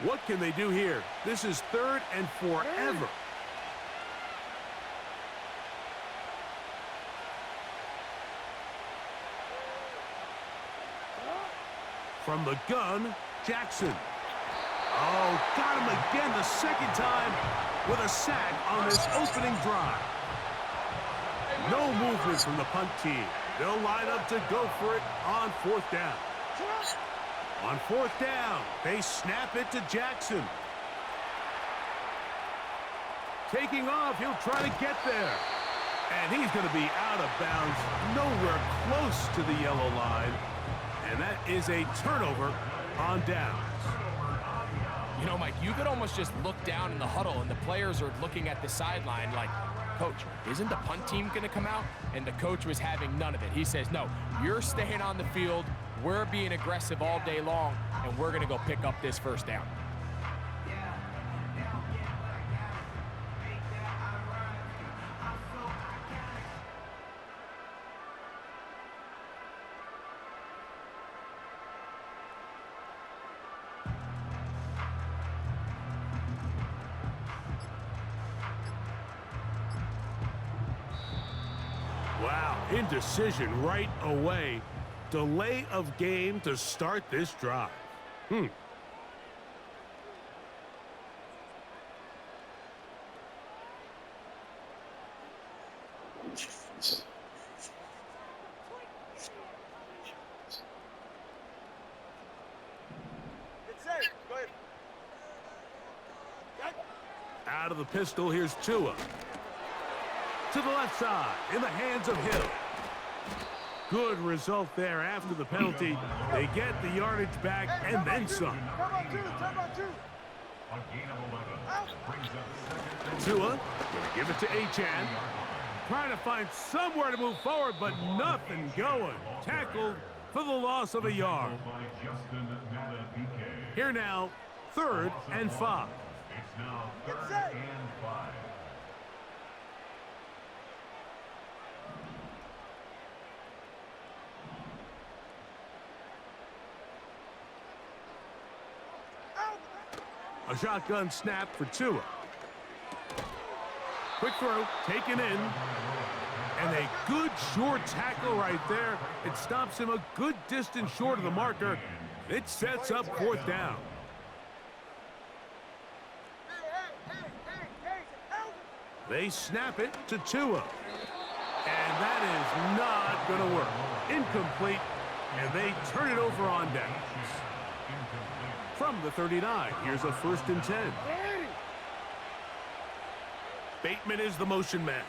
What can they do here? This is 3rd and forever. From the gun, Jackson. Oh, got him again the second time with a sack on this opening drive. No movement from the punt team. They'll line up to go for it on 4th down. On 4th down, they snap it to Jackson. Taking off, he'll try to get there. And he's going to be out of bounds, nowhere close to the yellow line. And that is a turnover on downs. You know, Mike, you could almost just look down in the huddle, and the players are looking at the sideline like, Coach, isn't the punt team going to come out? And the coach was having none of it. He says, no, you're staying on the field. We're being aggressive all day long, and we're going to go pick up this 1st down. Wow, indecision right away. Delay of game to start this drive. Out of the pistol, here's Tua. To the left side, in the hands of Hill. Good result there after the penalty. They get the yardage back and then some. Tua, going to give it to Achan. Trying to find somewhere to move forward, but nothing going. Tackled for the loss of a yard. Here now, 3rd and 5. It's now 3rd and 5. A shotgun snap for Tua. Quick throw, taken in. And a good short tackle right there. It stops him a good distance short of the marker. It sets up 4th down. They snap it to Tua. And that is not going to work. Incomplete. And they turn it over on downs. From the 39, here's a 1st and 10. Bateman is the motion man.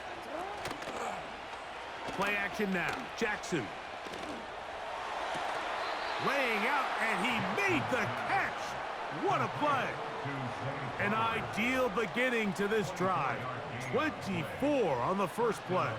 Play action now. Jackson. Laying out, and he made the catch. What a play. An ideal beginning to this drive. 24 on the first play.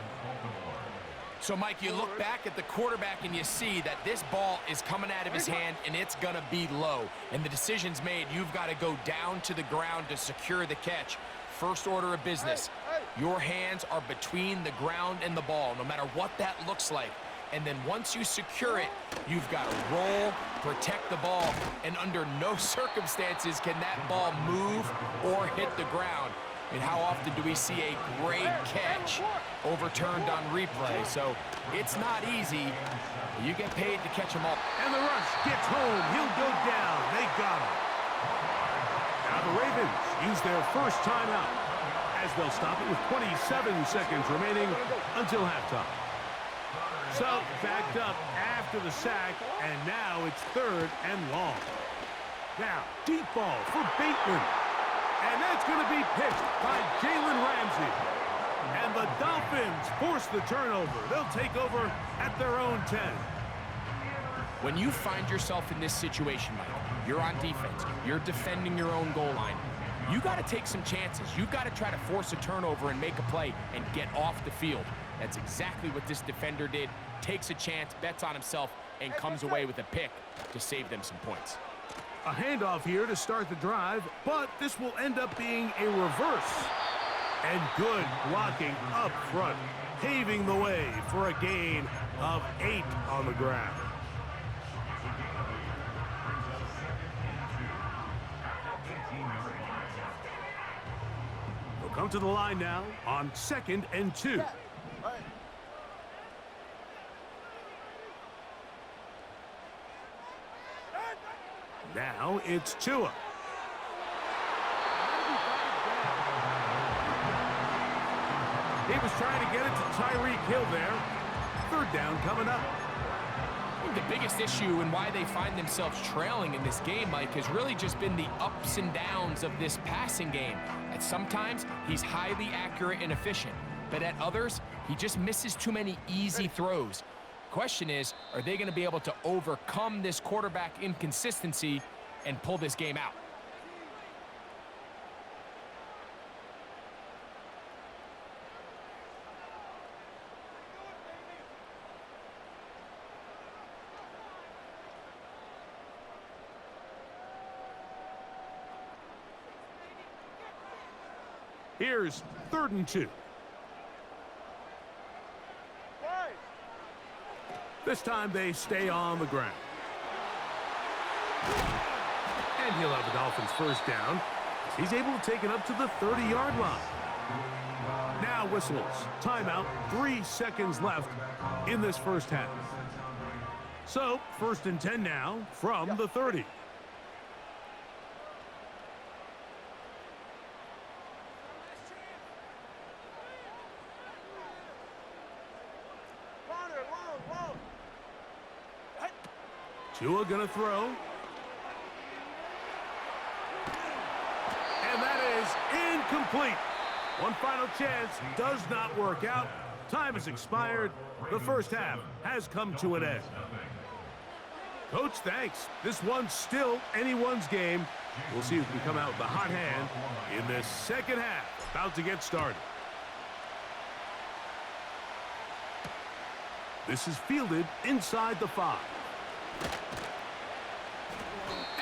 So, Mike, you look back at the quarterback and you see that this ball is coming out of his hand and it's going to be low. And the decision's made. You've got to go down to the ground to secure the catch. First order of business. Your hands are between the ground and the ball, no matter what that looks like. And then once you secure it, you've got to roll, protect the ball, and under no circumstances can that ball move or hit the ground. And how often do we see a great catch overturned on replay? So it's not easy. You get paid to catch them all. And the rush gets home. He'll go down. They got him. Now the Ravens use their first timeout as they'll stop it with 27 seconds remaining until halftime. So backed up after the sack, and now it's 3rd and long. Now, deep ball for Bateman. And that's going to be pitched by Jalen Ramsey. And the Dolphins force the turnover. They'll take over at their own 10. When you find yourself in this situation, Mike, you're on defense, you're defending your own goal line, you got to take some chances. You've got to try to force a turnover and make a play and get off the field. That's exactly what this defender did. Takes a chance, bets on himself, and comes away with a pick to save them some points. A handoff here to start the drive, but this will end up being a reverse. And good blocking up front, paving the way for a gain of 8 on the ground. come to the line now on 2nd and 2. Now it's Tua. He was trying to get it to Tyreek Hill there. 3rd down coming up. I think the biggest issue and why they find themselves trailing in this game, Mike, has really just been the ups and downs of this passing game. At sometimes, he's highly accurate and efficient, but at others, he just misses too many easy throws. Question is, are they going to be able to overcome this quarterback inconsistency and pull this game out? Here's 3rd and 2. This time they stay on the ground. And he'll have the Dolphins 1st down. He's able to take it up to the 30-yard line. Now whistles. Timeout. 3 seconds left in this 1st half. So 1st and 10 now from the 30. Tua gonna throw. And that is incomplete. One final chance does not work out. Time has expired. The 1st half has come to an end. Coach, thanks. This one's still anyone's game. We'll see who can come out with the hot hand in this 2nd half. About to get started. This is fielded inside the 5.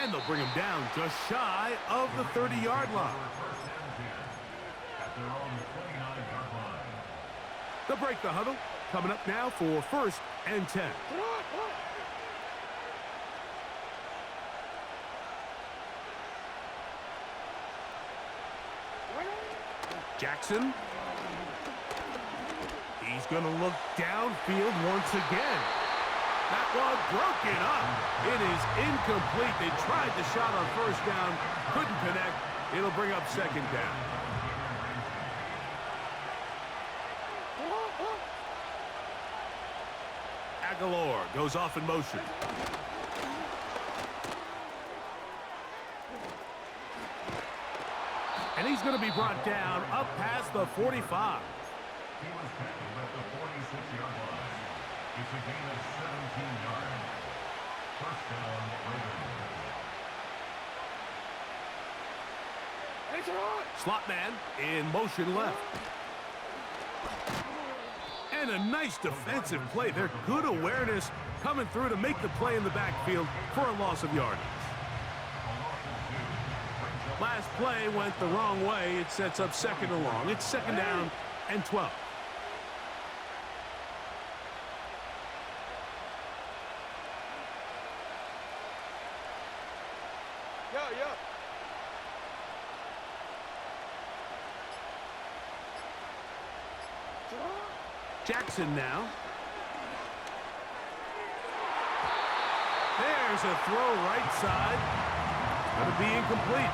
And they'll bring him down just shy of the 30-yard line. They'll break the huddle. Coming up now for 1st and 10. Jackson. He's going to look downfield once again. That one broken up. It is incomplete. They tried the shot on 1st down. Couldn't connect. It'll bring up 2nd down. Aguilar goes off in motion. And he's going to be brought down up past the 45. He was tackled at the 46-yard line. It's a gain of 17 yards. 1st down, Ravens. Slot man in motion left. And a nice defensive play. They're good awareness coming through to make the play in the backfield for a loss of yardage. Last play went the wrong way. It sets up 2nd and long. It's 2nd down and 12. Jackson now. There's a throw right side. Going to be incomplete.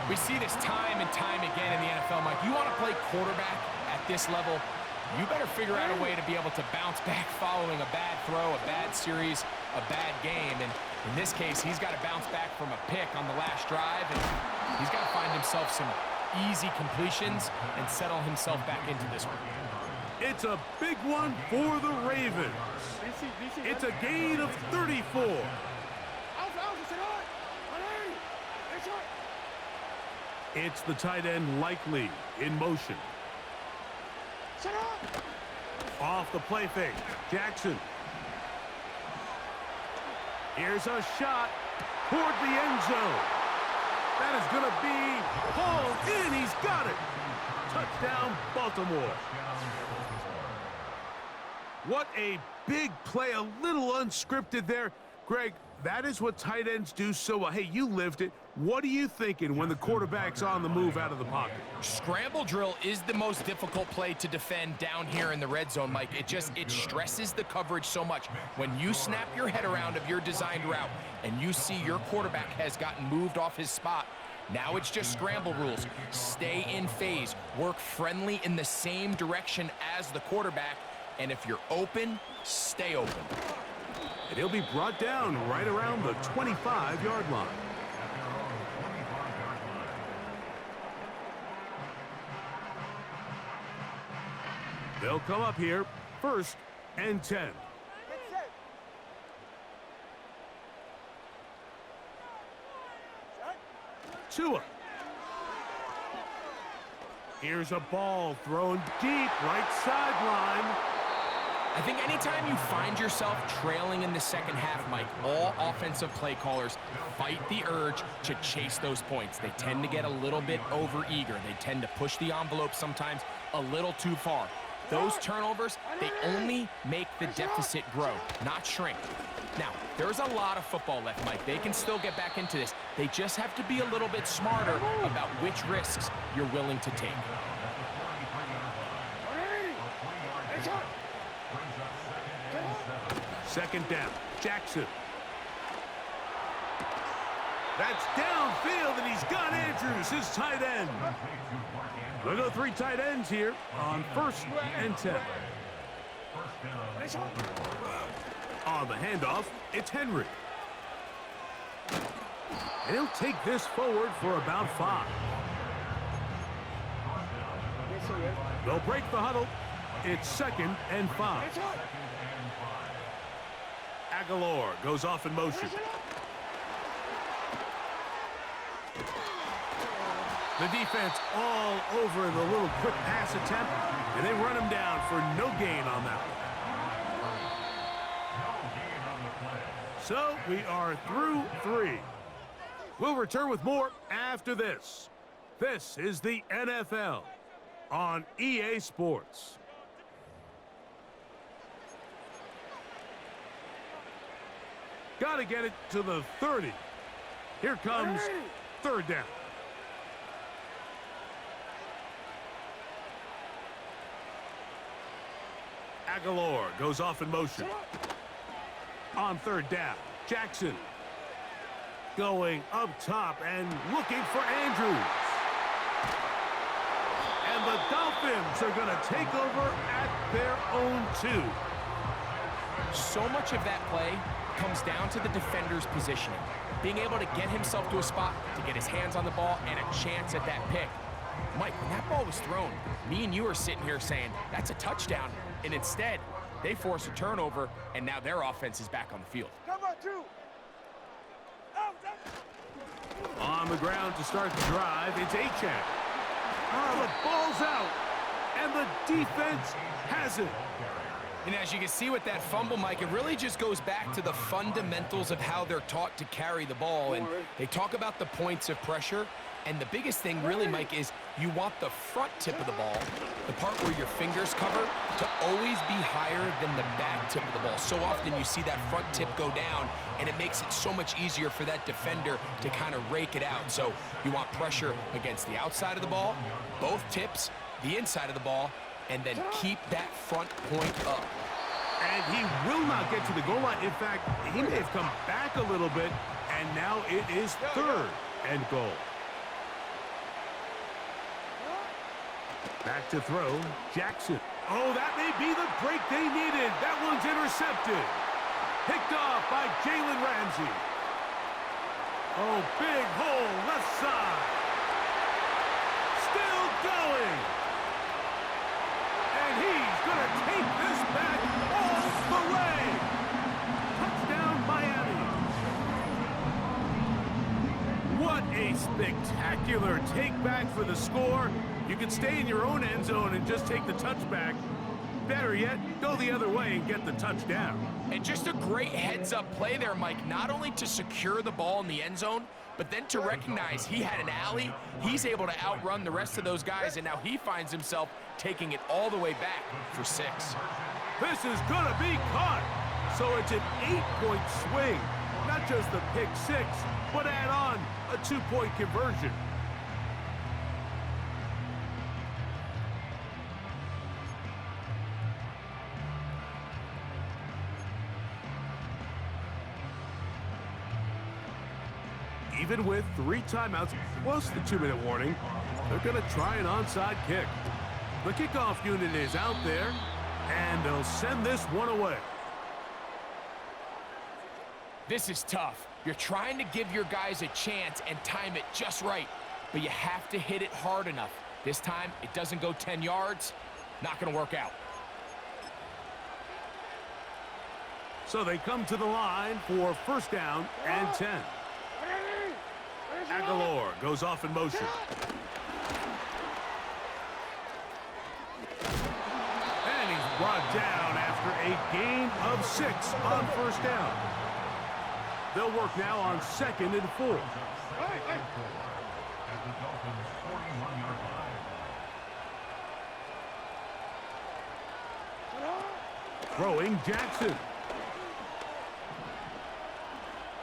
We see this time and time again in the NFL, Mike. You want to play quarterback at this level, you better figure out a way to be able to bounce back following a bad throw, a bad series, a bad game. And in this case, he's got to bounce back from a pick on the last drive, and he's got to find himself some easy completions and settle himself back into this one. It's a big one for the Ravens. It's a gain of 34. It's the tight end Likely in motion. Off the play fake. Jackson. Here's a shot toward the end zone. That is going to be hauled in. He's got it. Touchdown, Baltimore. What a big play. A little unscripted there. Greg, that is what tight ends do so well. Hey, you lived it. What are you thinking when the quarterback's on the move out of the pocket? Scramble drill is the most difficult play to defend down here in the red zone, Mike. It stresses the coverage so much. When you snap your head around of your designed route and you see your quarterback has gotten moved off his spot, now it's just scramble rules. Stay in phase, work friendly in the same direction as the quarterback, and if you're open, stay open. And he'll be brought down right around the 25-yard line. They'll come up here, 1st and 10. Tua. Here's a ball thrown deep, right sideline. I think anytime you find yourself trailing in the second half, Mike, all offensive play callers fight the urge to chase those points. They tend to get a little bit overeager. They tend to push the envelope sometimes a little too far. Those turnovers, they only make the deficit grow, not shrink. Now, there's a lot of football left, Mike. They can still get back into this. They just have to be a little bit smarter about which risks you're willing to take. Second down, Jackson. That's downfield, and he's got Andrews, his tight end. We'll go 3 tight ends here on 1st and 10. On the handoff, it's Henry. And he'll take this forward for about 5. They'll break the huddle. It's 2nd and 5. Aguilar goes off in motion. The defense all over the little quick pass attempt, and they run him down for no gain on that one. So we are through 3. We'll return with more after this. This is the NFL on EA Sports. Got to get it to the 30. Here comes 3rd down. Aguilar goes off in motion. On 3rd down, Jackson going up top and looking for Andrews. And the Dolphins are going to take over at their own 2. So much of that play comes down to the defender's positioning. Being able to get himself to a spot, to get his hands on the ball, and a chance at that pick. Mike, when that ball was thrown, me and you are sitting here saying, that's a touchdown. And instead, they force a turnover, and now their offense is back on the field. On the ground to start the drive, it's Achane. Oh, the ball's out, and the defense has it. And as you can see with that fumble, Mike, it really just goes back to the fundamentals of how they're taught to carry the ball. And they talk about the points of pressure. And the biggest thing really, Mike, is you want the front tip of the ball, the part where your fingers cover, to always be higher than the back tip of the ball. So often you see that front tip go down, and it makes it so much easier for that defender to kind of rake it out. So you want pressure against the outside of the ball, both tips, the inside of the ball, and then keep that front point up. And he will not get to the goal line. In fact, he may have come back a little bit, and now it is 3rd and goal. Back to throw, Jackson. Oh, that may be the break they needed. That one's intercepted. Picked off by Jalen Ramsey. Oh, big hole, left side. Still going. And he's going to take this back all the way. Touchdown, Miami. What a spectacular take back for the score. You can stay in your own end zone and just take the touchback. Better yet, go the other way and get the touchdown. And just a great heads-up play there, Mike, not only to secure the ball in the end zone, but then to recognize he had an alley. He's able to outrun the rest of those guys, and now he finds himself taking it all the way back for 6. This is going to be caught. So it's an 8-point swing. just the pick six, but add on a 2-point conversion. Even with 3 timeouts plus the 2-minute warning, they're going to try an onside kick. The kickoff unit is out there, and they'll send this one away. This is tough. You're trying to give your guys a chance and time it just right, but you have to hit it hard enough. This time, it doesn't go 10 yards. Not going to work out. So they come to the line for first down and 10. Aguilar goes off in motion. And he's brought down after a gain of 6 on first down. They'll work now on 2nd and 4. At the Dolphins' 41-yard line. Throwing Jackson.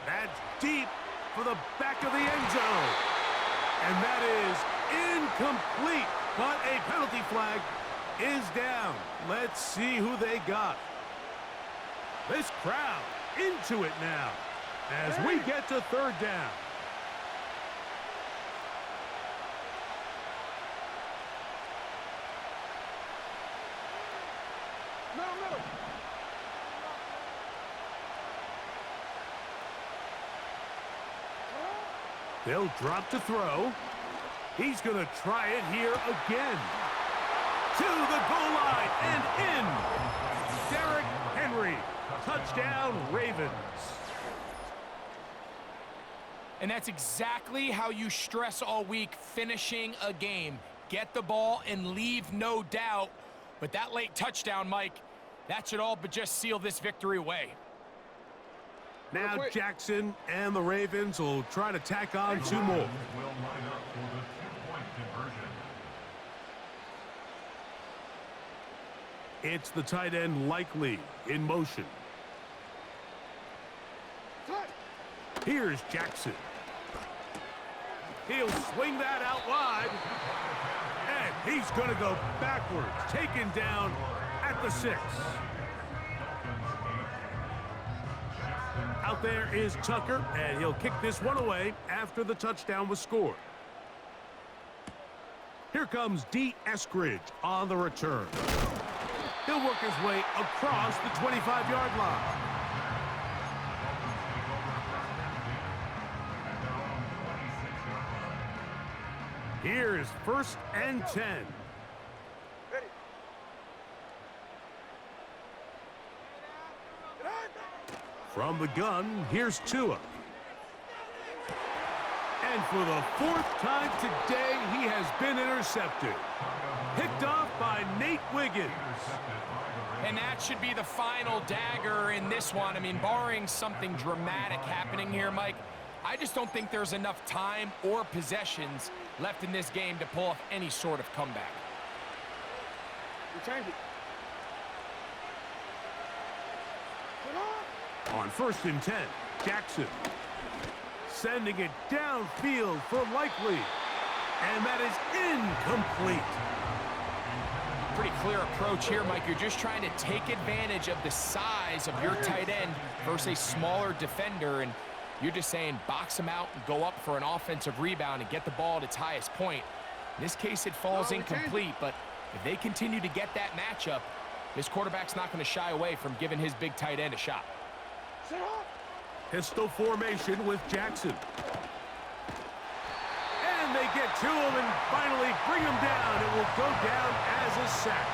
That's deep for the back of the end zone. And that is incomplete. But a penalty flag is down. Let's see who they got. This crowd into it now as we get to 3rd down. They'll drop to throw. He's going to try it here again. To the goal line and in. Derrick Henry. Touchdown, Ravens. And that's exactly how you stress all week, finishing a game. Get the ball and leave no doubt. But that late touchdown, Mike, that should all but just seal this victory away. Now Jackson and the Ravens will try to tack on 2 more. Will line up for the 2-point conversion. It's the tight end Likely in motion. Here's Jackson. He'll swing that out wide. And he's going to go backwards, taken down at the 6. Out there is Tucker, and he'll kick this one away after the touchdown was scored. Here comes D. Eskridge on the return. He'll work his way across the 25-yard line. Here's 1st and 10. From the gun, here's Tua. And for the 4th time today, he has been intercepted. Picked off by Nate Wiggins. And that should be the final dagger in this one. I mean, barring something dramatic happening here, Mike, I just don't think there's enough time or possessions left in this game to pull off any sort of comeback. On 1st and 10, Jackson. Sending it downfield for Likely. And that is incomplete. Pretty clear approach here, Mike. You're just trying to take advantage of the size of your tight end versus a smaller defender, and you're just saying box him out and go up for an offensive rebound and get the ball at its highest point. In this case, it falls incomplete, but if they continue to get that matchup, this quarterback's not going to shy away from giving his big tight end a shot. Pistol formation with Jackson. And they get to him and finally bring him down. It will go down as a sack.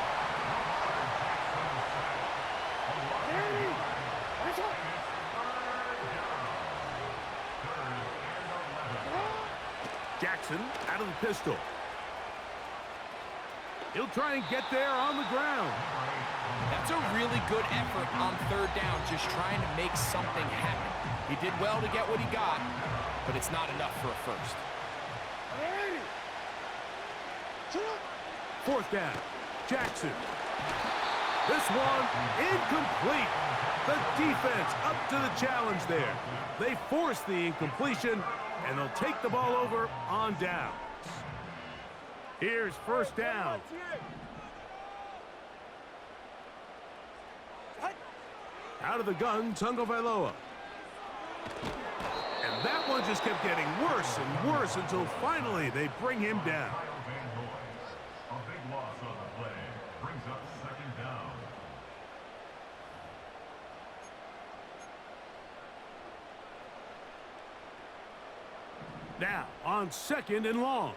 Jackson out of the pistol. He'll try and get there on the ground. That's a really good effort on 3rd down, just trying to make something happen. He did well to get what he got, but it's not enough for a first. 4th down, Jackson. This one incomplete. The defense up to the challenge there. They force the incompletion, and they'll take the ball over on downs. Here's first down. Out of the gun, Tagovailoa. And that one just kept getting worse and worse until finally they bring him down. A big loss on the play brings up second down. Now on second and long.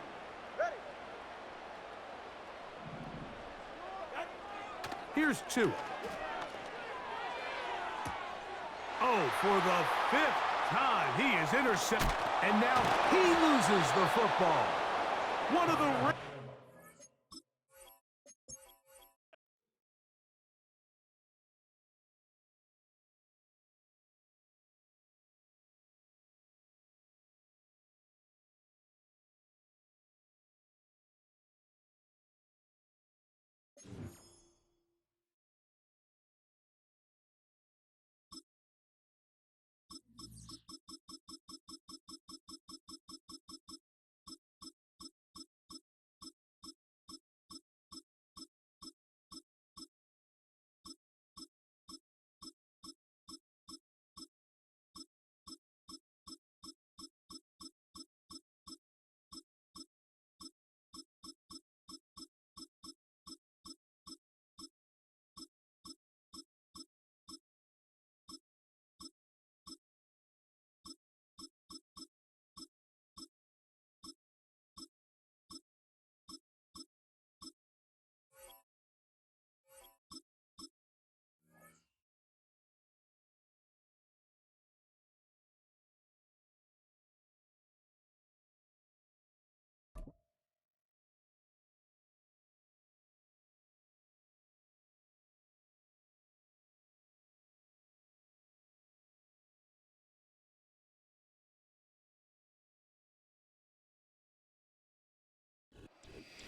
Here's two. Oh, for the fifth time, he is intercepted. And now he loses the football. One of the...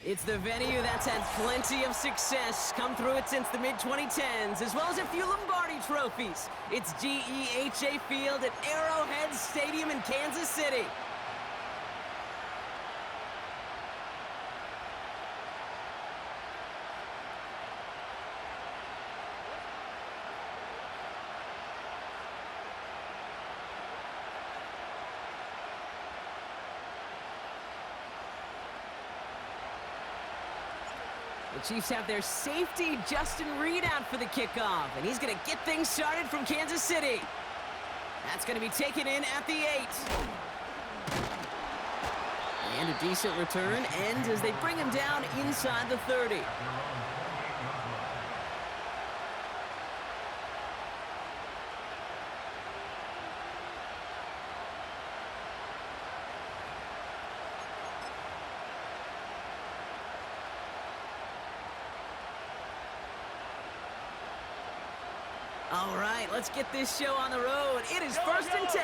It's the venue that's had plenty of success come through it since the mid-2010s, as well as a few Lombardi trophies. It's GEHA Field at Arrowhead Stadium in Kansas City. The Chiefs have their safety, Justin Reed, out for the kickoff, and he's going to get things started from Kansas City. That's going to be taken in at the 8. And a decent return ends as they bring him down inside the 30. All right, let's get this show on the road. It is first and 10.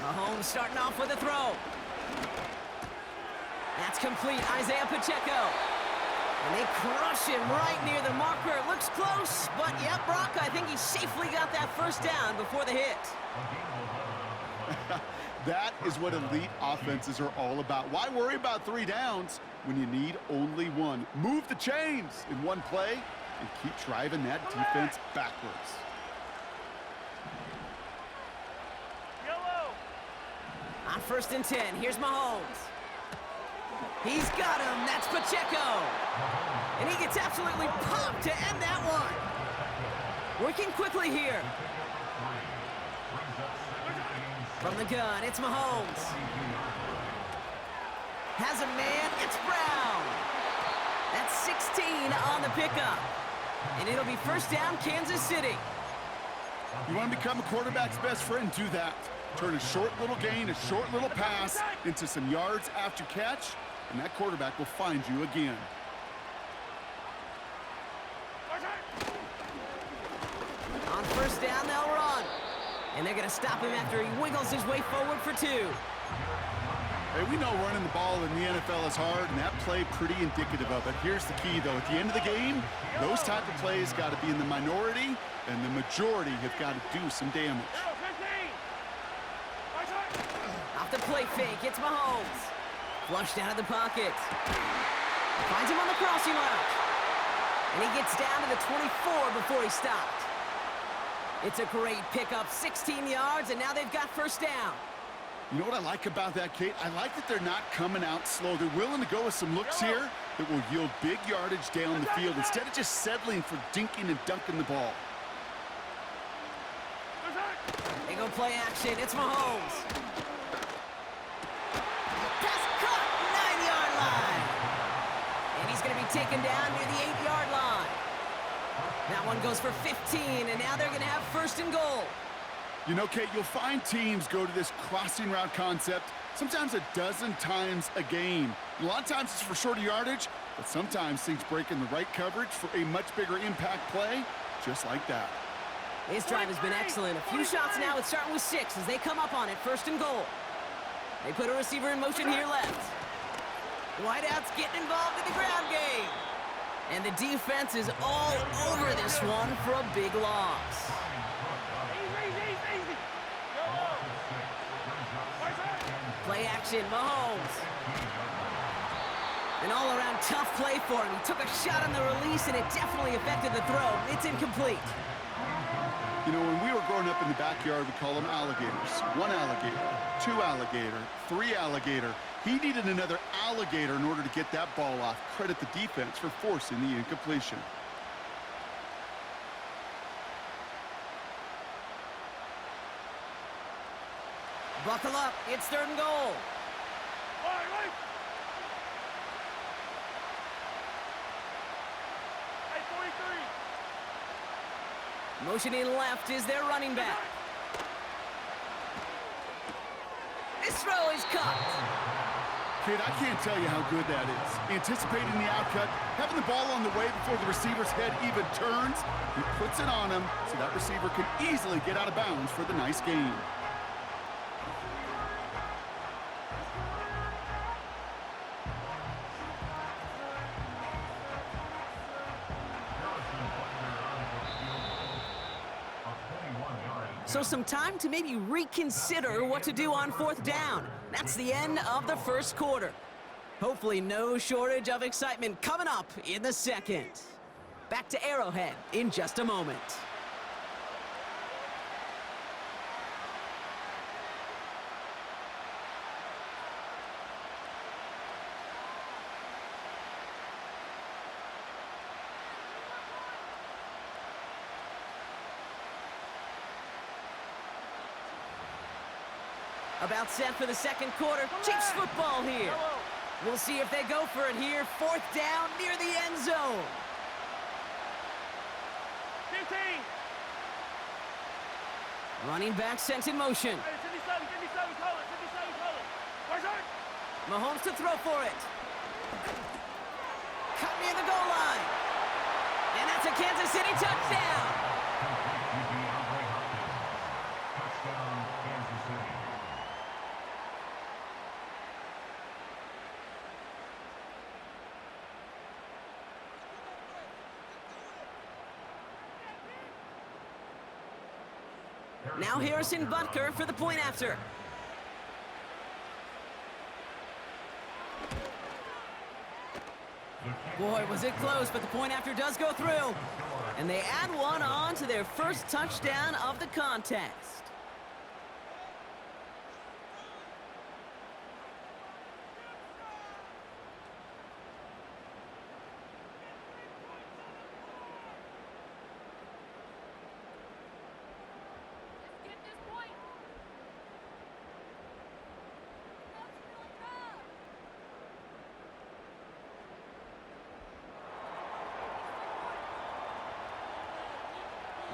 Mahomes starting off with a throw. That's complete. Isaiah Pacheco. And they crush him right near the marker. Looks close, but yeah, Brock, I think he safely got that first down before the hit. That is what elite offenses are all about. Why worry about 3 downs when you need only one? Move the chains in one play and keep driving that defense backwards. On first and 10, here's Mahomes. He's got him. That's Pacheco. And he gets absolutely popped to end that one. Working quickly here. From the gun, it's Mahomes. Has a man, it's Brown. That's 16 on the pickup. And it'll be first down, Kansas City. You want to become a quarterback's best friend? Do that. Turn a short little gain, a short little pass into some yards after catch, and that quarterback will find you again. On first down, they'll run. And they're going to stop him after he wiggles his way forward for 2. Hey, we know running the ball in the NFL is hard, and that play pretty indicative of it. Here's the key, though. At the end of the game, those type of plays got to be in the minority, and the majority have got to do some damage. Off the play fake, it's Mahomes. Flushed out of the pocket. Finds him on the crossing route. And he gets down to the 24 before he stopped. It's a great pickup, 16 yards, and now they've got first down. You know what I like about that, Kate? I like that they're not coming out slow. They're willing to go with some looks here that will yield big yardage down the field instead of just settling for dinking and dunking the ball. They go play action. It's Mahomes. Pass caught, 9-yard line. And he's going to be taken down near the 8-yard line. That one goes for 15, and now they're going to have first and goal. You know, Kate, you'll find teams go to this crossing route concept sometimes a dozen times a game. A lot of times it's for shorter yardage, but sometimes things break in the right coverage for a much bigger impact play, just like that. This drive has been excellent. A few shots now. It's starting with 6 as they come up on it, first and goal. They put a receiver in motion here left. Wideout's getting involved in the ground game. And the defense is all over this one for a big loss. Play action, Mahomes. An all-around tough play for him. He took a shot on the release, and it definitely affected the throw. It's incomplete. You know, when we were growing up in the backyard, we call them alligators. 1 alligator, 2 alligator, 3 alligator. He needed another alligator in order to get that ball off. Credit the defense for forcing the incompletion. Buckle up. It's third and goal. Motioning left is their running back. This throw is caught. Kid, I can't tell you how good that is. Anticipating the outcut, having the ball on the way before the receiver's head even turns, he puts it on him so that receiver can easily get out of bounds for the nice gain. So some time to maybe reconsider what to do on fourth down. That's the end of the first quarter. Hopefully no shortage of excitement coming up in the second. Back to Arrowhead in just a moment. About set for the second quarter. Chiefs football here. We'll see if they go for it here. Fourth down near the end zone. 15. Running back sent in motion. 57, call it. Mahomes to throw for it. Cut near the goal line. And that's a Kansas City touchdown. Touchdown, Kansas City. Now Harrison Butker for the point after. Boy, was it close, but the point after does go through. And they add one on to their first touchdown of the contest.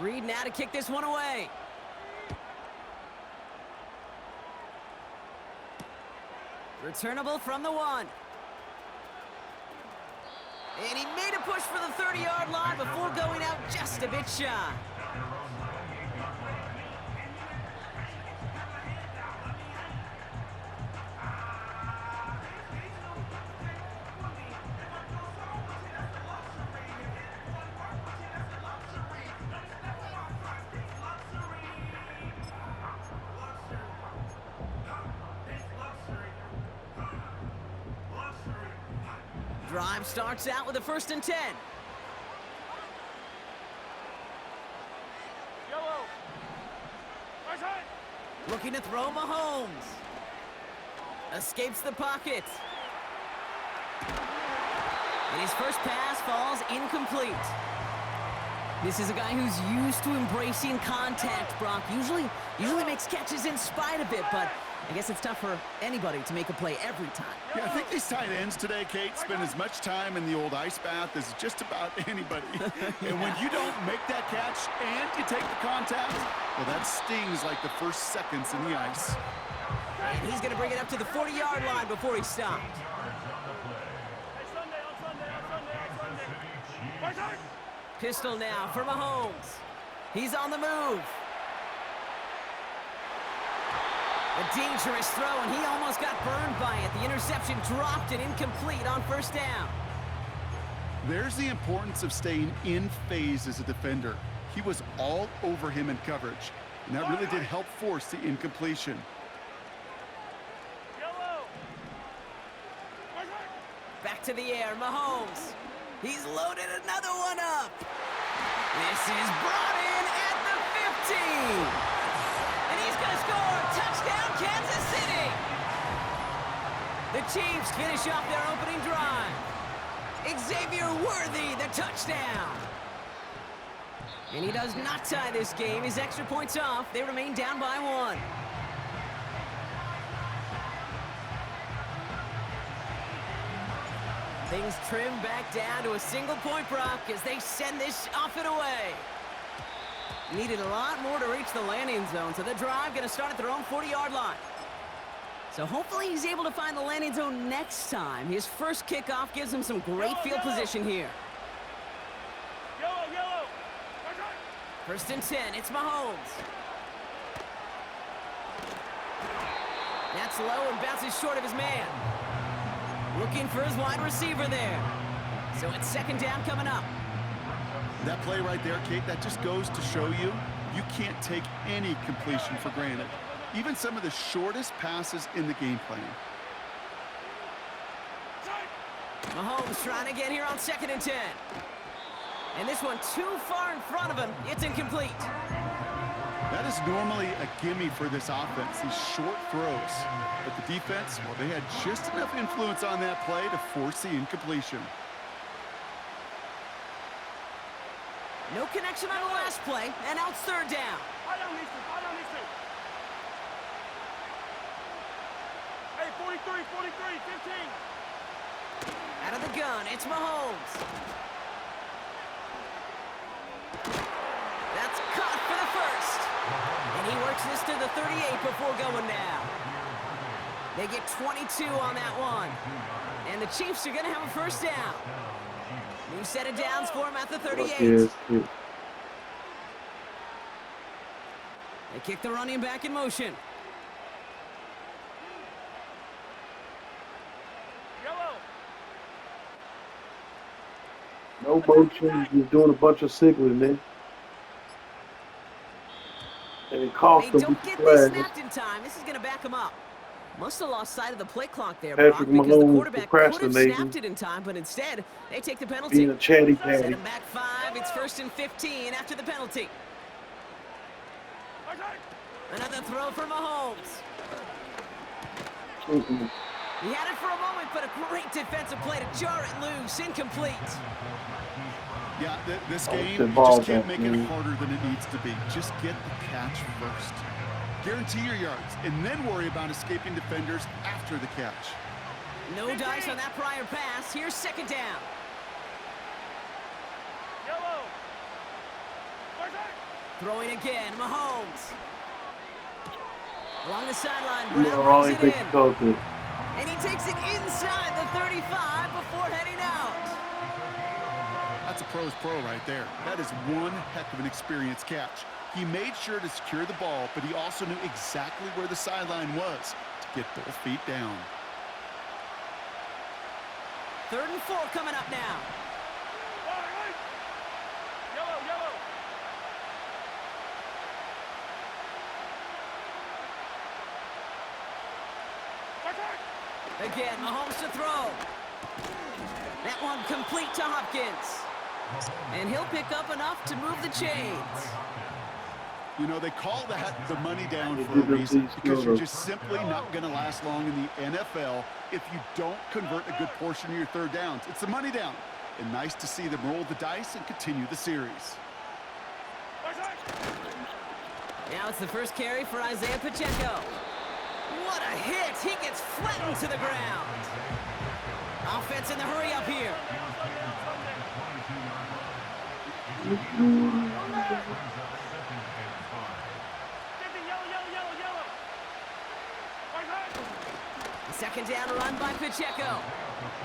Reed now to kick this one away. Returnable from the 1. And he made a push for the 30-yard line before going out just a bit shy. Drive starts out with a 1st and 10. Yellow. Right side. Looking to throw Mahomes. Escapes the pocket. And his first pass falls incomplete. This is a guy who's used to embracing contact, Brock. Usually makes catches in spite of it, but I guess it's tough for anybody to make a play every time. Yeah, I think these tight ends today, Kate, spend as much time in the old ice bath as just about anybody. And when you don't make that catch and you take the contact, well, that stings like the first seconds in the ice. And he's going to bring it up to the 40-yard line before he stopped. Hey, Sunday, on Sunday, on Sunday, on Sunday. Right side. Pistol now for Mahomes. He's on the move. A dangerous throw, and he almost got burned by it. The interception dropped and incomplete on 1st down. There's the importance of staying in phase as a defender. He was all over him in coverage, and that really did help force the incompletion. Yellow. Right side. Back to the air, Mahomes. He's loaded another one up. This is brought in at the 15. And he's going to score. Touchdown, Kansas City. The Chiefs finish off their opening drive. Xavier Worthy, the touchdown. And he does not tie this game. His extra points off. They remain down by 1. Things trim back down to a single point, Brock, as they send this off and away. Needed a lot more to reach the landing zone, so the drive going to start at their own 40-yard line. So hopefully he's able to find the landing zone next time. His first kickoff gives him some great field position here. Yellow, yellow. Right side. 1st and 10, it's Mahomes. That's low and bounces short of his man. Looking for his wide receiver there. So it's 2nd down coming up. That play right there, Kate, that just goes to show you, you can't take any completion for granted. Even some of the shortest passes in the game plan. Mahomes trying to get here on 2nd and 10. And this one too far in front of him. It's incomplete. That is normally a gimme for this offense, these short throws. But the defense, well, they had just enough influence on that play to force the incompletion. No connection on the last play, and now it's 3rd down. I don't need to. I don't need to. Hey, 43, 43, 15. Out of the gun, it's Mahomes. That's caught for the 1st. And he works this to the 38 before going down. They get 22 on that one. And the Chiefs are going to have a 1st down. New set of downs for him at the 38. They kick the running back in motion. Yellow. No motion, just doing a bunch of signaling, man. And it cost They them don't get the this flag. snapped in time. This is going to back him up. Must have lost sight of the play clock there, Patrick Brock, because the Mahomes quarterback could have procrastinating. snapped it in time, but instead, they take the penalty. Being a chatty Set patty. him back 5. It's 1st and 15 after the penalty. Right side. Another throw for Mahomes. Mm-mm. He had it for a moment, but a great defensive play to jar it loose. Incomplete. Yeah, this Oh, game, the you ball just can't back, make it man. harder than it needs to be. Just get the catch first. Guarantee your yards, and then worry about escaping defenders after the catch. No dice on that prior pass. Here's 2nd down. Yellow. Right side. Throwing again, Mahomes. Along the sideline, You know, Brown all brings he it thinks in. is go to. And he takes it inside the 35 before heading out. That's a pro's pro right there. That is one heck of an experienced catch. He made sure to secure the ball, but he also knew exactly where the sideline was to get both feet down. 3rd and 4 coming up now. Right. Yellow, yellow. Right side. Again, Mahomes to throw. That one complete to Hopkins. And he'll pick up enough to move the chains. You know, they call that the money down for a reason, because you're just simply not going to last long in the NFL if you don't convert a good portion of your third downs. It's the money down. And nice to see them roll the dice and continue the series. Now it's the first carry for Isaiah Pacheco. What a hit! He gets flattened to the ground. Offense in the hurry up here. Second down run by Pacheco.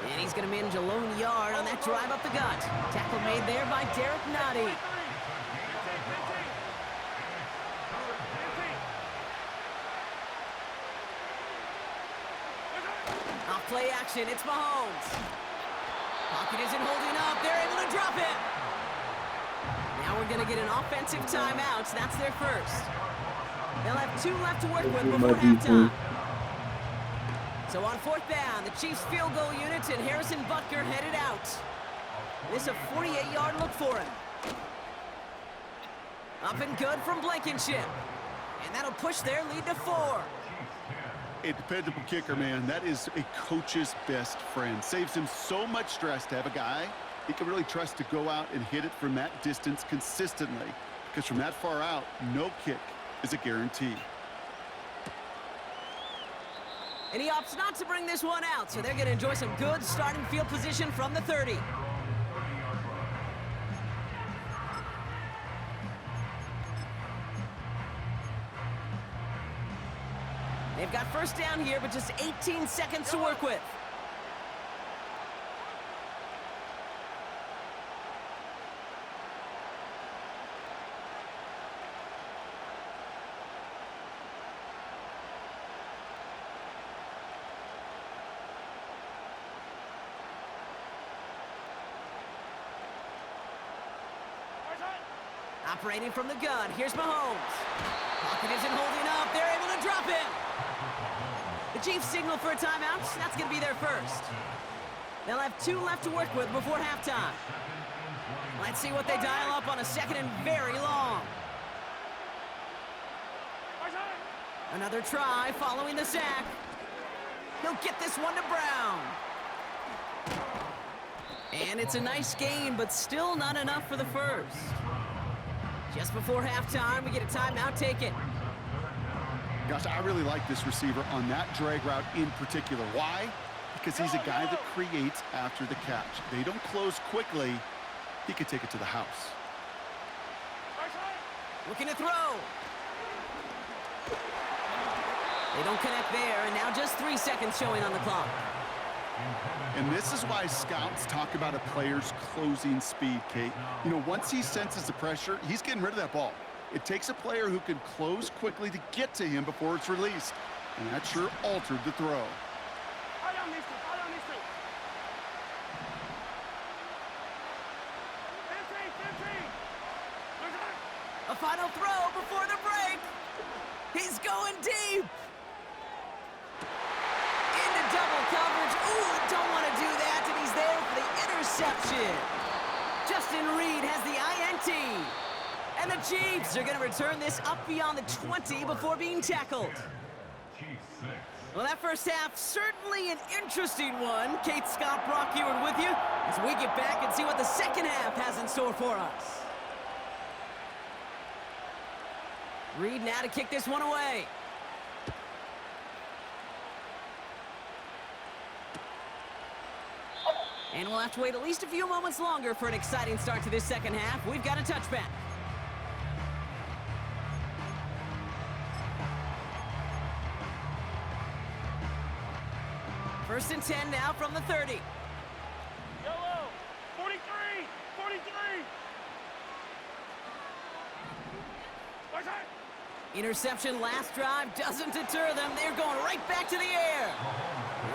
And he's going to manage a lone yard on that drive up the gut. Tackle made there by Derek Nottie. Off play action, it's Mahomes. Pocket isn't holding up, they're able to drop it. Now we're going to get an offensive timeout, that's their first. They'll have 2 left to work with before halftime. So on fourth down, the Chiefs field goal unit and Harrison Butker headed out. This is a 48-yard look for him. Up and good from Blankenship. And that'll push their lead to 4. A dependable kicker, man. That is a coach's best friend. Saves him so much stress to have a guy he can really trust to go out and hit it from that distance consistently. Because from that far out, no kick is a guarantee. And he opts not to bring this one out, so they're going to enjoy some good starting field position from the 30. They've got first down here, but just 18 seconds to work with. Operating from the gun, here's Mahomes. Pocket isn't holding up, they're able to drop it. The Chiefs signal for a timeout, that's going to be their first. They'll have 2 left to work with before halftime. Let's see what they dial up on a second and very long. Another try following the sack. He'll get this one to Brown. And it's a nice gain, but still not enough for the first. Just before halftime, we get a timeout taken. Gosh, I really like this receiver on that drag route in particular. Why? Because he's a guy that creates after the catch. They don't close quickly. He could take it to the house. Looking to throw. They don't connect there, and now just 3 seconds showing on the clock. And this is why scouts talk about a player's closing speed, Kate. You know, once he senses the pressure, he's getting rid of that ball. It takes a player who can close quickly to get to him before it's released. And that sure altered the throw. A final throw before the break. He's going deep. Into double coverage. Ooh, don't want to do that. And he's there for the interception. Justin Reed has the INT. And the Chiefs are going to return this up beyond the 20 before being tackled. Well, that first half, certainly an interesting one. Kate, Scott, Brock Eward with you as we get back and see what the second half has in store for us. Reed now to kick this one away. And we'll have to wait at least a few moments longer for an exciting start to this second half. We've got a touchback. First and 10 now from the 30. Yellow, 43, 43. Interception last drive doesn't deter them. They're going right back to the air.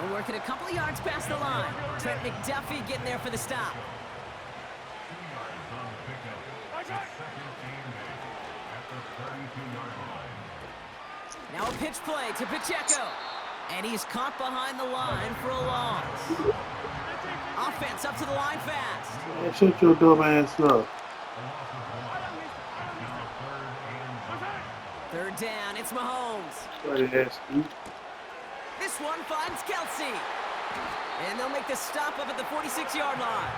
They're working a couple of yards past the line. Trent McDuffie getting there for the stop. 2 yards on the pickup. It's second and 8 at the 32-yard line. Now a pitch play to Pacheco. And he's caught behind the line for a loss. Offense up to the line fast. Man, shut your dumb ass up. Third down, it's Mahomes. Sorry to ask you. This one finds Kelsey. And they'll make the stop up at the 46-yard line.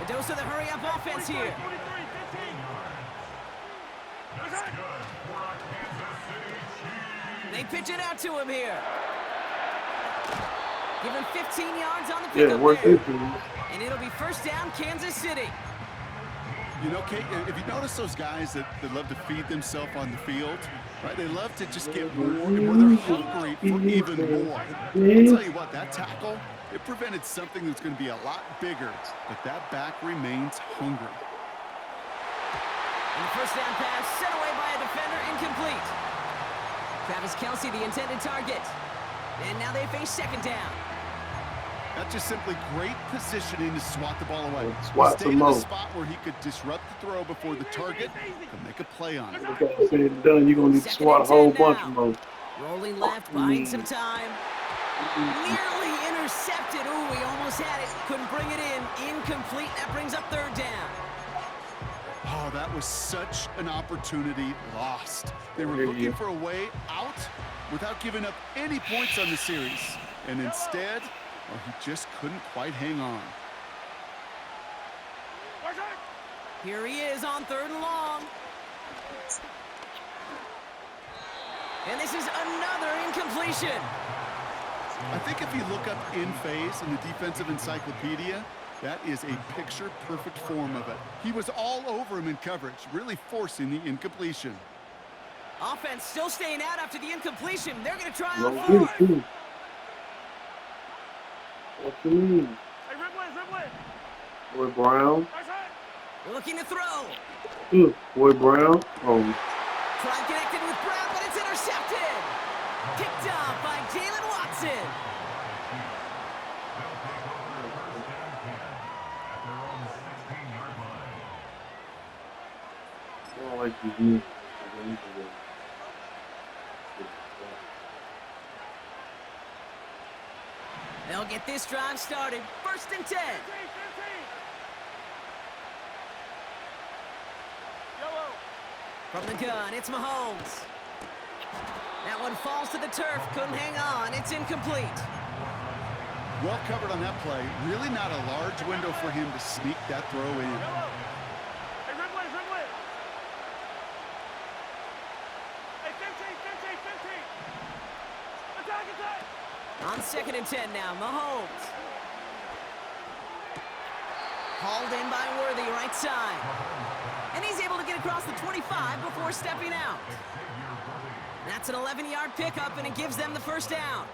A dose of the hurry-up offense here. They pitch it out to him here. Give him 15 yards on the pickup there. And it'll be first down, Kansas City. You know, Kate, if you notice those guys that love to feed themselves on the field, right? They love to just get more, and where they're hungry for even more. I'll tell you what, that tackle, it prevented something that's going to be a lot bigger, but that back remains hungry. And the first down pass sent away by a defender, incomplete. Travis Kelsey, the intended target. And now they face second down. That's just simply great positioning to swat the ball away. Swat Stayed in some a more. spot where he could disrupt the throw before the target could make a play on it. Look at said and done. You're going to need to swat a whole bunch of them. Rolling left, buying some time. Nearly intercepted. Ooh, he almost had it. Couldn't bring it in. Incomplete. That brings up third down. Oh, that was such an opportunity lost. They were There looking you for a way out without giving up any points on the series. And instead, well, he just couldn't quite hang on. Here he is on third and long. And this is another incompletion. I think if you look up in phase in the defensive encyclopedia, that is a picture-perfect form of it. He was all over him in coverage, really forcing the incompletion. Offense still staying out after the incompletion. They're going to try No, on good, fourth. too. What you mean? Boy Brown. Looking to throw. Boy Brown. Oh, Try connected with Brown, but it's intercepted. Picked up by Jalen Watson. I don't like these new. They'll get this drive started. First and 10. From the gun, it's Mahomes. That one falls to the turf. Couldn't hang on. It's incomplete. Well covered on that play. Really not a large window for him to sneak that throw in. On second and 10 now, Mahomes. Hauled in by Worthy, right side. And he's able to get across the 25 before stepping out. That's an 11-yard pickup, and it gives them the first down.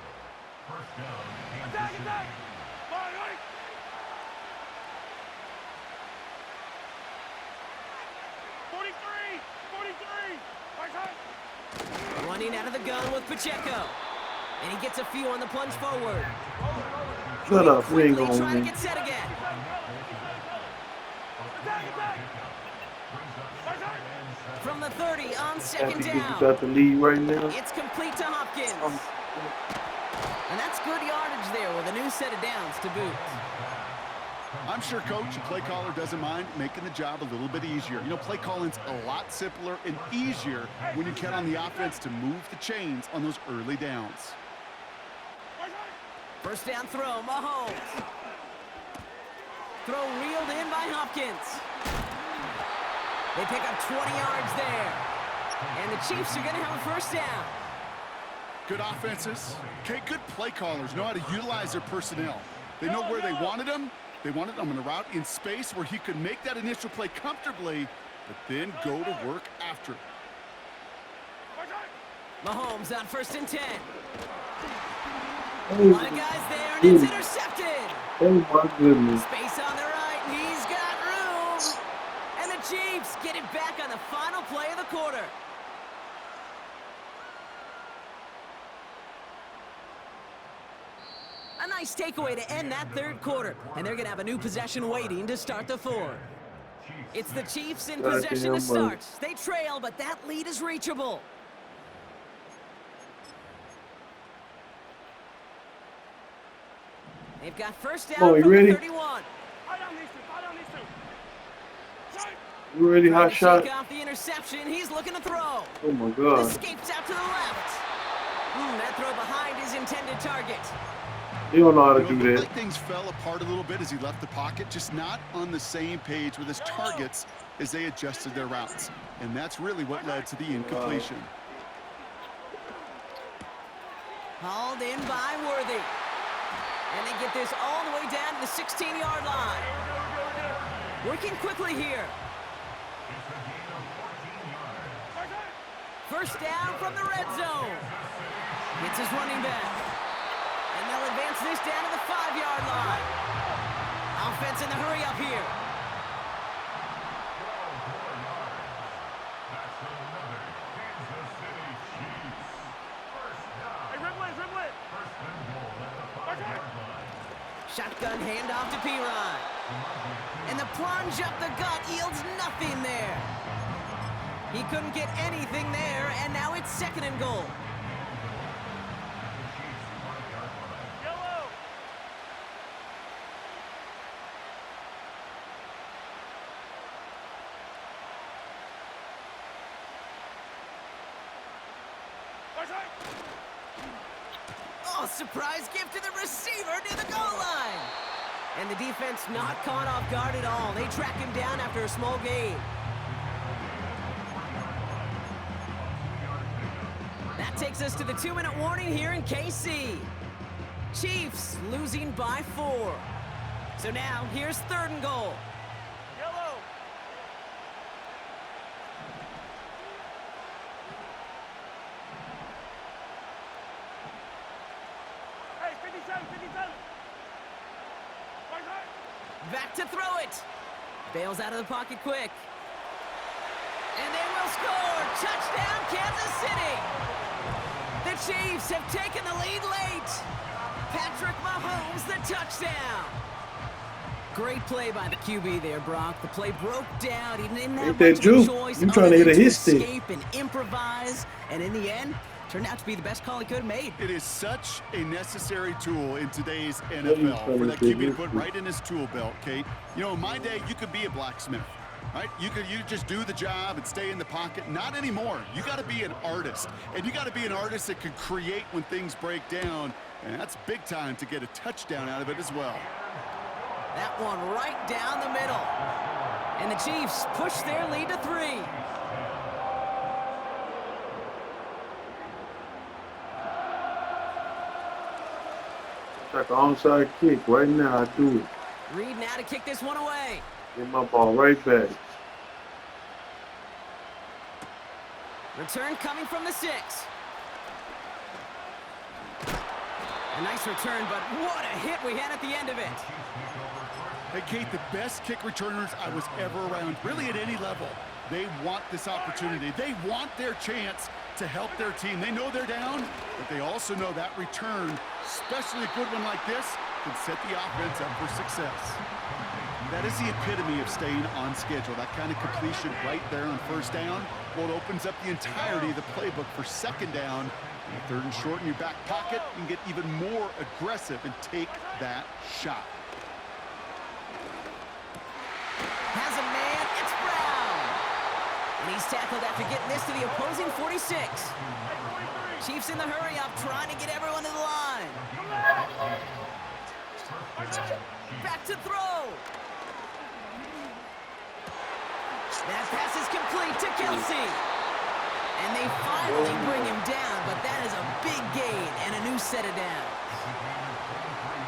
Running out of the gun with Pacheco. And he gets a few on the plunge forward. shut up. We ain't Quickly trying to going get set again. From the 30 on second You down. got the lead right now. It's complete to Hopkins. And that's good yardage there with a new set of downs to boot. I'm sure coach and play caller doesn't mind making the job a little bit easier. You know, play calling's a lot simpler and easier when you count on the offense to move the chains on those early downs. First down throw, Mahomes. Throw reeled in by Hopkins. They pick up 20 yards there. And the Chiefs are going to have a first down. Good offenses. Okay, good play callers know how to utilize their personnel. They know where they wanted them. They wanted him on a route in space where he could make that initial play comfortably, but then go to work after. Mahomes on first and 10. Oh, A lot of guys there, and it's intercepted. oh my goodness. Space on the right, and he's got room. And the Chiefs get it back on the final play of the quarter. A nice takeaway to end that third quarter. And they're going to have a new possession waiting to start the fourth. It's the Chiefs in possession to start. They trail, but that lead is reachable. They've got first down Oh, you from the ready? 31. Fire down these two. Fire down these two. Shot. You ready, Trying hot to shot? shake off the interception. He's looking to throw. Oh my God. Escapes out to the left. That throw behind his intended target. You don't know how to You know, do it looked that. like things fell apart a little bit as he left the pocket, just not on the same page with his targets as they adjusted their routes. And that's really what led to the incompletion. Hauled in by Worthy. And they get this all the way down to the 16-yard line. Working quickly here. First down from the red zone. It's his running back. And they'll advance this down to the 5-yard line. Offense in the hurry up here. Shotgun handoff to P-Rod. And the plunge up the gut yields nothing there. He couldn't get anything there, and now it's 2nd and goal. Yellow. Oh, surprise gift to the receiver near the goal line. And the defense not caught off guard at all. They track him down after a small gain. That takes us to the 2-minute warning here in KC. Chiefs losing by 4. So now here's 3rd and goal. Yellow. Hey, 57, 57. Back to throw it. Bails out of the pocket quick. And they will score. Touchdown, Kansas City. The Chiefs have taken the lead late. Patrick Mahomes, the touchdown. Great play by the QB there, Brock. The play broke down. He didn't have Ain't that much of a juke? choice You trying to other hit a than hit stick. escape and improvise. And in the end, turned out to be the best call he could have made. It is such a necessary tool in today's he's NFL trying for to that do QB to this. put right in his tool belt, Kate. You know, in my day, you could be a blacksmith, right? You just do the job and stay in the pocket. Not anymore. You got to be an artist, and you got to be an artist that can create when things break down, and that's big time to get a touchdown out of it as well. That one right down the middle. And the Chiefs push their lead to 3. It's like an onside kick. Right now, I do it. Reed now to kick this one away. Get my ball right back. Return coming from the 6. A nice return, but what a hit we had at the end of it. Hey, Kate, the best kick returners I was ever around, really at any level. They want this opportunity. They want their chance to help their team. They know they're down, but they also know that return, especially a good one like this, can set the offense up for success. That is the epitome of staying on schedule. That kind of completion right there on first down. Well, it opens up the entirety of the playbook for 2nd down. And 3rd and short in your back pocket, you can get even more aggressive and take that shot. Has a man, it's Brown. And he's tackled after getting this to the opposing 46. Chiefs in the hurry up, trying to get everyone to the line. Back to throw. That pass is complete to Kelsey. And they finally bring him down, but that is a big gain and a new set of downs.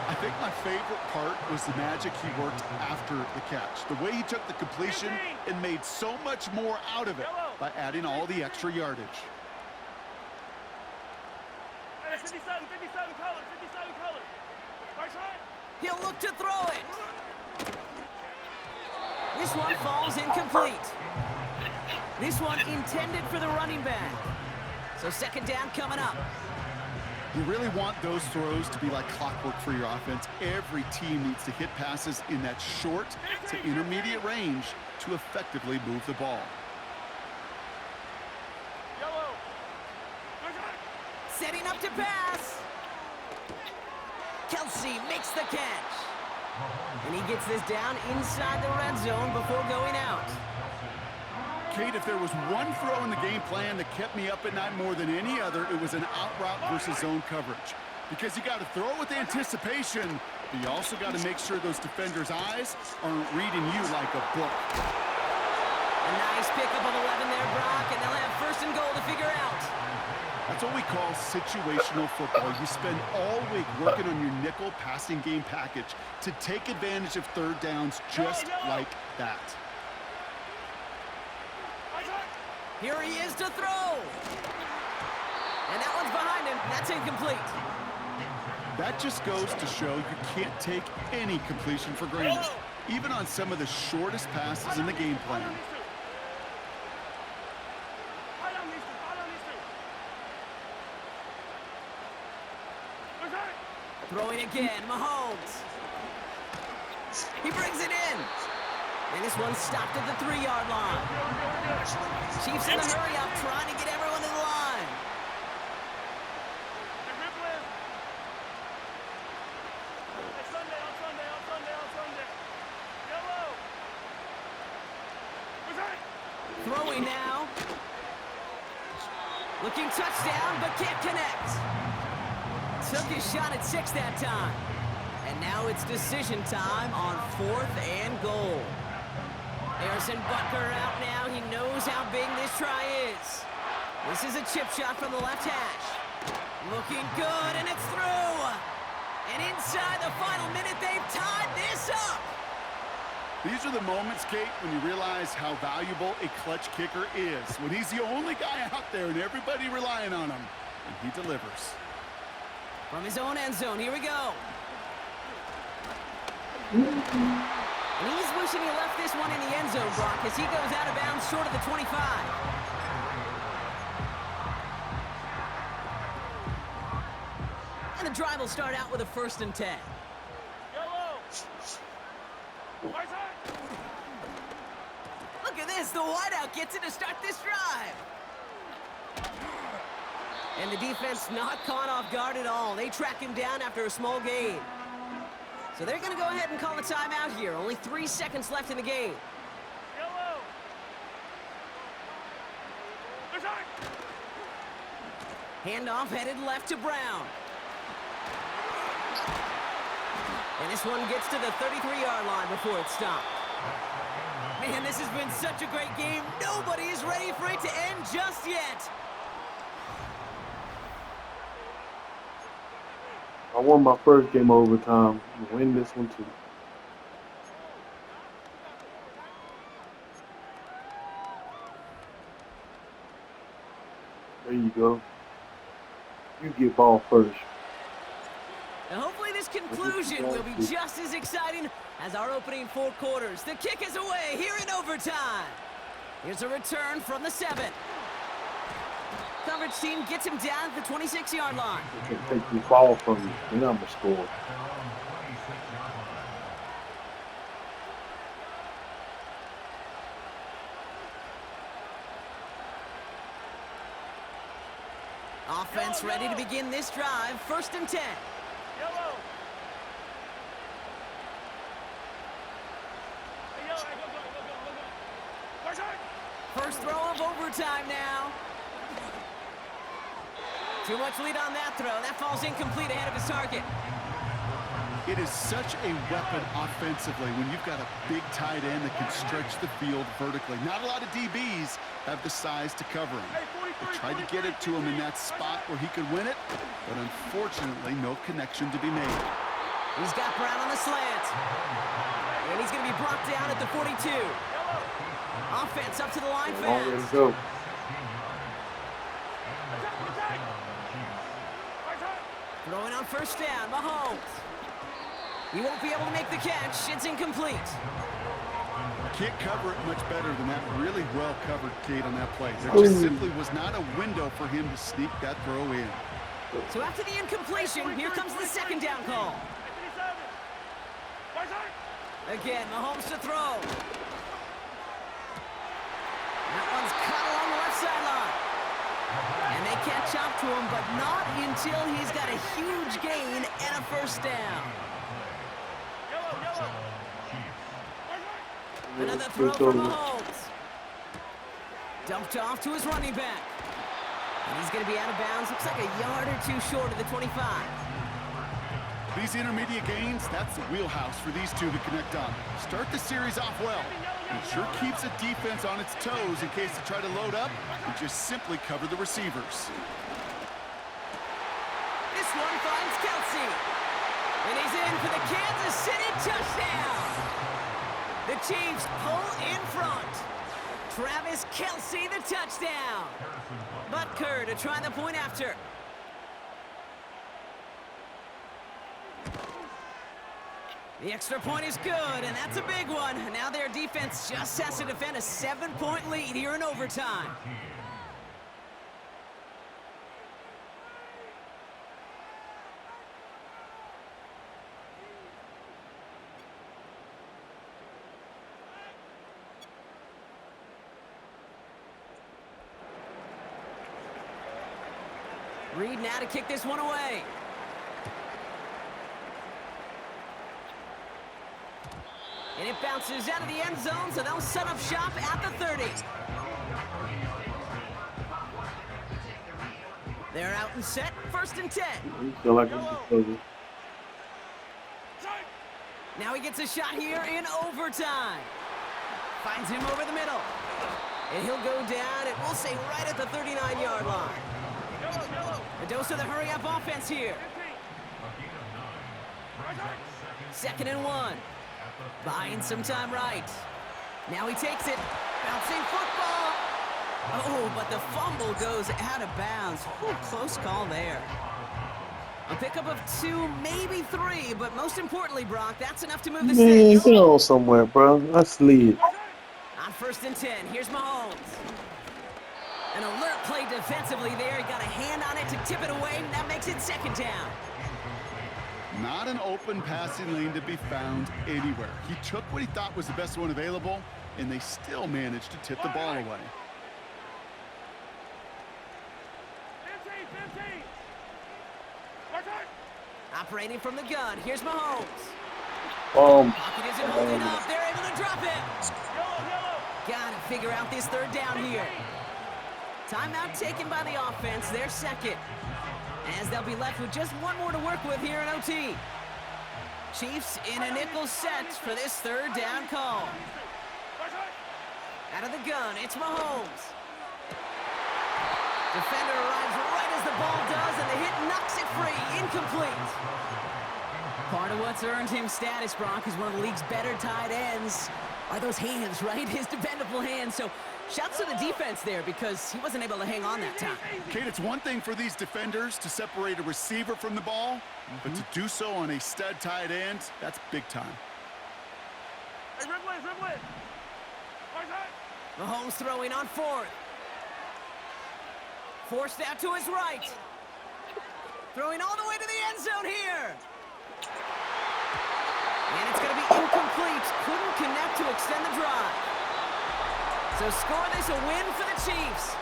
I think my favorite part was the magic he worked after the catch. The way he took the completion and made so much more out of it by adding all the extra yardage. Hey, 57, 57 colors, 57 colors. Right side. He'll look to throw it. This one falls incomplete. This one intended for the running back. So 2nd down coming up. You really want those throws to be like clockwork for your offense. Every team needs to hit passes in that short to intermediate range to effectively move the ball. Yellow. Setting up to pass. Kelsey makes the catch. And he gets this down inside the red zone before going out. Kate, if there was one throw in the game plan that kept me up at night more than any other, it was an out route versus zone coverage. Because you got to throw it with anticipation, but you also got to make sure those defenders' eyes aren't reading you like a book. A nice pickup of 11 there, Brock, and they'll have first and goal to figure out. That's what we call situational football. You spend all week working on your nickel passing game package to take advantage of third downs just like that. Here he is to throw. And that one's behind him. That's incomplete. That just goes to show you can't take any completion for granted, even on some of the shortest passes in the game plan. Throwing again, Mahomes. He brings it in. And this one's stopped at the 3-yard line. Chiefs in the hurry up, trying to get everyone to the line. Throwing now. Looking touchdown, but can't connect. Took his shot at 6 that time. And now it's decision time on 4th and goal. Harrison Butker out now. He knows how big this try is. This is a chip shot from the left hash. Looking good, and it's through. And inside the final minute, they've tied this up. These are the moments, Kate, when you realize how valuable a clutch kicker is. When he's the only guy out there and everybody relying on him, and he delivers. From his own end zone, here we go. And he's wishing he left this one in the end zone, Brock, as he goes out of bounds short of the 25. And the drive will start out with a 1st and 10. Look at this, the wideout gets it to start this drive. And the defense not caught off guard at all. They track him down after a small gain. So they're going to go ahead and call a timeout here. Only 3 seconds left in the game. Handoff headed left to Brown. And this one gets to the 33-yard line before it's stopped. Man, this has been such a great game. Nobody is ready for it to end just yet. I won my first game overtime. I win this one too. There you go. You get ball first. And hopefully this conclusion will be just as exciting as our opening 4 quarters. The kick is away here in overtime. Here's a return from the 7. Coverage team gets him down at the 26-yard line. You can take the ball from you, and I'm going to score. Offense ready to begin this drive. 1st and 10. First throw of overtime now. Too much lead on that throw. That falls incomplete ahead of his target. It is such a weapon offensively when you've got a big tight end that can stretch the field vertically. Not a lot of DBs have the size to cover him. They tried to get it to him in that spot where he could win it, but unfortunately, no connection to be made. He's got Brown on the slant. And he's going to be brought down at the 42. Offense up to the line fast. There you go. Throwing on 1st down, Mahomes. He won't be able to make the catch. It's incomplete. Can't cover it much better than that. Really well covered, Kate, on that play. There just simply was not a window for him to sneak that throw in. So after the incompletion, here comes the 2nd down call. Again, Mahomes to throw. That one's caught along the left sideline. And they catch up to him, but not until he's got a huge gain and a first down. Another throw from Mahomes. Dumped off to his running back. And he's going to be out of bounds. Looks like a yard or two short of the 25. These intermediate gains, that's the wheelhouse for these two to connect on. Start the series off well. It sure keeps the defense on its toes in case they try to load up and just simply cover the receivers. This one finds Kelsey. And he's in for the Kansas City touchdown. The Chiefs pull in front. Travis Kelsey, the touchdown. Butker to try the point after. The extra point is good, and that's a big one. Now their defense just has to defend a 7-point lead here in overtime. Reed now to kick this one away. And it bounces out of the end zone, so they'll set up shop at the 30. They're out and set, 1st and 10. Feel like it's Now he gets a shot here in overtime. Finds him over the middle. And he'll go down, and we'll say right at the 39-yard line. A dose of the hurry-up offense here. 2nd and 1. Buying some time right. Now he takes it. Bouncing football. Oh, but the fumble goes out of bounds. Ooh, close call there. A pickup of 2, maybe 3, but most importantly, Brock, that's enough to move the Man, sticks. get on somewhere, bro. Let's lead. On 1st and 10, here's Mahomes. An alert play defensively there. He got a hand on it to tip it away, and that makes it 2nd down. Not an open passing lane to be found anywhere. He took what he thought was the best one available, and they still managed to tip the ball away. Operating from the gun, here's Mahomes. Pocket isn't holding up. They're able to drop it. Gotta figure out this 3rd down here. Timeout taken by the offense, their 2nd. As they'll be left with just 1 more to work with here in OT. Chiefs in a nickel set for this 3rd down call. Out of the gun, it's Mahomes. Defender arrives right as the ball does, and the hit knocks it free. Incomplete. Part of what's earned him status, Brock, is one of the league's better tight ends. Are those hands, right? His dependable hands. So shouts to the defense there because he wasn't able to hang on that time. Kate, it's one thing for these defenders to separate a receiver from the ball, but to do so on a stud tight end, that's big time. Mahomes throwing on 4th. Forced out to his right. Throwing all the way to the end zone here. And it's going to be incomplete. Couldn't connect to extend the drive. So score this a win for the Chiefs.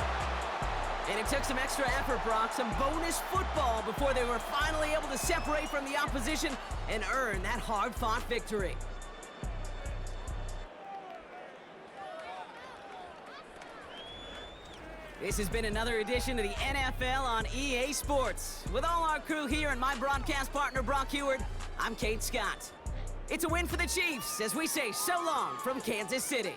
And it took some extra effort, Brock, some bonus football before they were finally able to separate from the opposition and earn that hard-fought victory. This has been another edition of the NFL on EA Sports. With all our crew here and my broadcast partner, Brock Heward, I'm Kate Scott. It's a win for the Chiefs as we say so long from Kansas City.